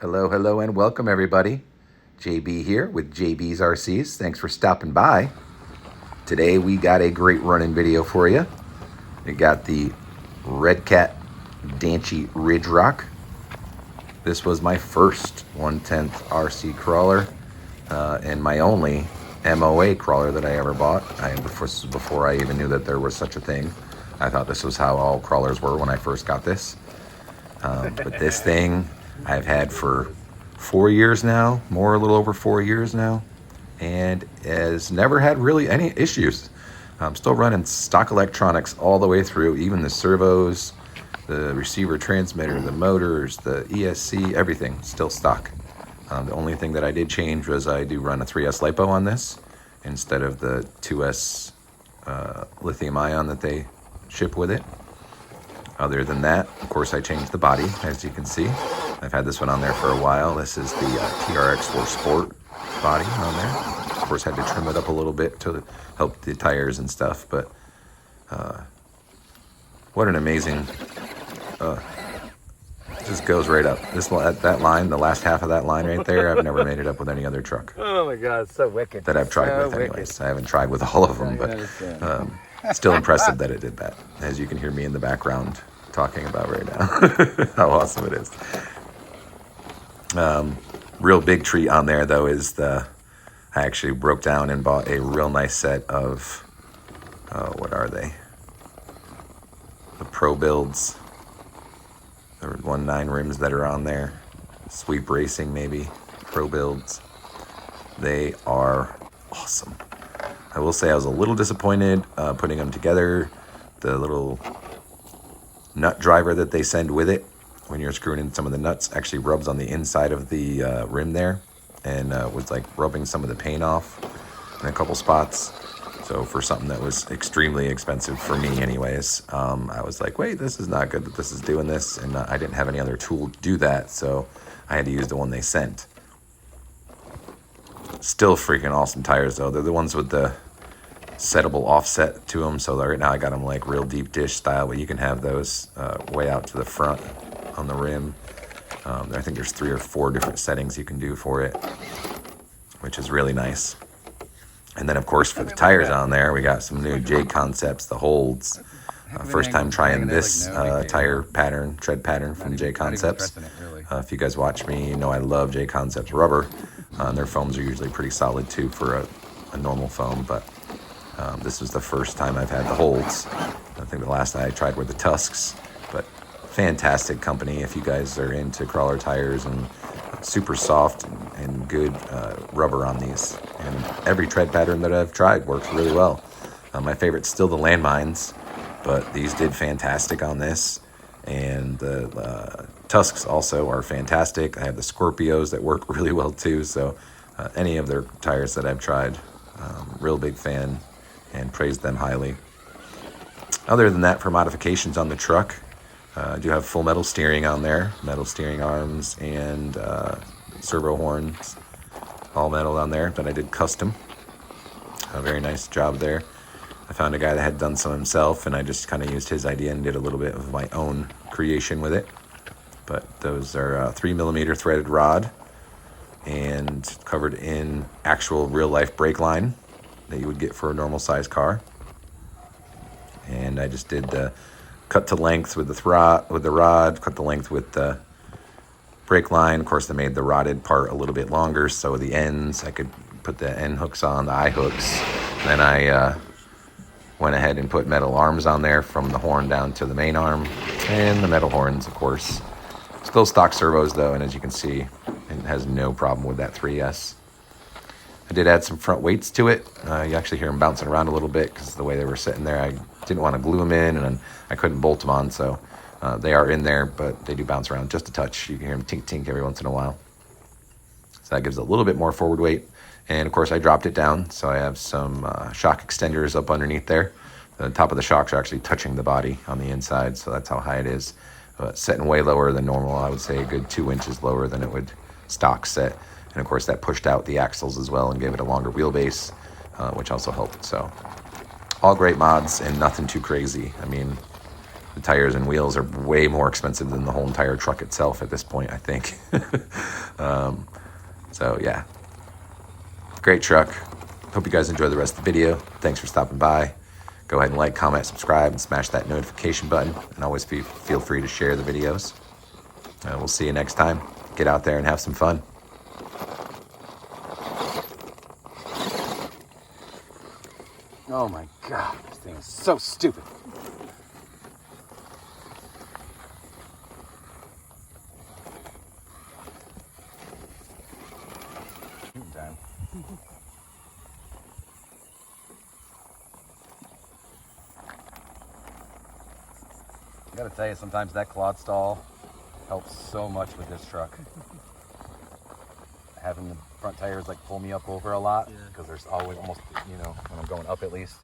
Hello, hello, and welcome everybody. JB here with JB's RCs. Thanks for stopping by. Today we got a great running video for you. We got the Redcat Danchee Ridgerock. This was my first 1/10 RC crawler and my only MOA crawler that I ever bought. Before I even knew that there was such a thing. I thought this was how all crawlers were when I first got this. But this thing I've had for 4 years now, a little over 4 years now, and has never had really any issues. I'm still running stock electronics all the way through, even the servos, the receiver transmitter, the motors, the ESC, everything still stock. The only thing that I did change was I do run a 3S lipo on this instead of the 2S lithium ion that they ship with it. Other than that, of course, I changed the body, as you can see. I've had this one on there for a while. This is the TRX4 Sport body on there. Of course, had to trim it up a little bit to help the tires and stuff, but what an amazing, just goes right up. That line, the last half of that line right there, I've never made it up with any other truck. Oh my God, it's so wicked. That I've tried with anyways. I haven't tried with all of them, but still impressive that it did that. As you can hear me in the background talking about right now. How awesome it is. Real big treat on there though is I actually broke down and bought a real nice set of, what are they? The Pro Builds. There were 1.9 rims that are on there. Sweep Racing maybe, Pro Builds. They are awesome. I will say I was a little disappointed putting them together. The little nut driver that they send with it when you're screwing in some of the nuts actually rubs on the inside of the rim there and was like rubbing some of the paint off in a couple spots. So for something that was extremely expensive for me anyways, I was like, wait, this is not good that this is doing this. And I didn't have any other tool to do that, so I had to use the one they sent. Still freaking awesome tires though. They're the ones with the settable offset to them, so right now I got them like real deep dish style, but you can have those way out to the front on the rim. I think there's 3 or 4 different settings you can do for it, which is really nice. And then of course for the tires on there, we got some new jconcepts, the holds. First time trying this tire pattern, tread pattern from jconcepts. If you guys watch me, you know I love jconcepts rubber. Their foams are usually pretty solid too for a normal foam, but this was the first time I've had the holds. I think the last I tried were the Tusks, but fantastic company if you guys are into crawler tires, and super soft and good rubber on these. And every tread pattern that I've tried works really well. My favorite's still the landmines, but these did fantastic on this. And the Tusks also are fantastic. I have the Scorpios that work really well too. So any of their tires that I've tried, real big fan and praise them highly. Other than that, for modifications on the truck, I do have full metal steering on there, metal steering arms and servo horns, all metal on there that I did custom. A very nice job there. I found a guy that had done some himself, and I just kind of used his idea and did a little bit of my own creation with it. But those are 3mm threaded rod and covered in actual real-life brake line that you would get for a normal size car. And I just did the cut to length with the rod, cut the length with the brake line. Of course, they made the rotted part a little bit longer, so the ends, I could put the end hooks on, the eye hooks. Then I went ahead and put metal arms on there from the horn down to the main arm, and the metal horns, of course. Still stock servos though, and as you can see, it has no problem with that 3S. I did add some front weights to it. You actually hear them bouncing around a little bit because the way they were sitting there, I didn't want to glue them in, and I couldn't bolt them on, so they are in there, but they do bounce around just a touch. You can hear them tink-tink every once in a while. So that gives a little bit more forward weight. And of course I dropped it down, so I have some shock extenders up underneath there. The top of the shocks are actually touching the body on the inside, so that's how high it is. Setting way lower than normal. I would say a good 2 inches lower than it would stock set. And of course that pushed out the axles as well and gave it a longer wheelbase, which also helped. So all great mods and nothing too crazy. I mean, the tires and wheels are way more expensive than the whole entire truck itself at this point, I think. So yeah, great truck. Hope you guys enjoy the rest of the video. Thanks for stopping by. Go ahead and like, comment, subscribe, and smash that notification button. And always feel free to share the videos. We'll see you next time. Get out there and have some fun. Oh my God, this thing is so stupid. Time. I gotta tell you, sometimes that quad stall helps so much with this truck. Having the front tires like pull me up over a lot, because there's always almost, you know, when I'm going up at least.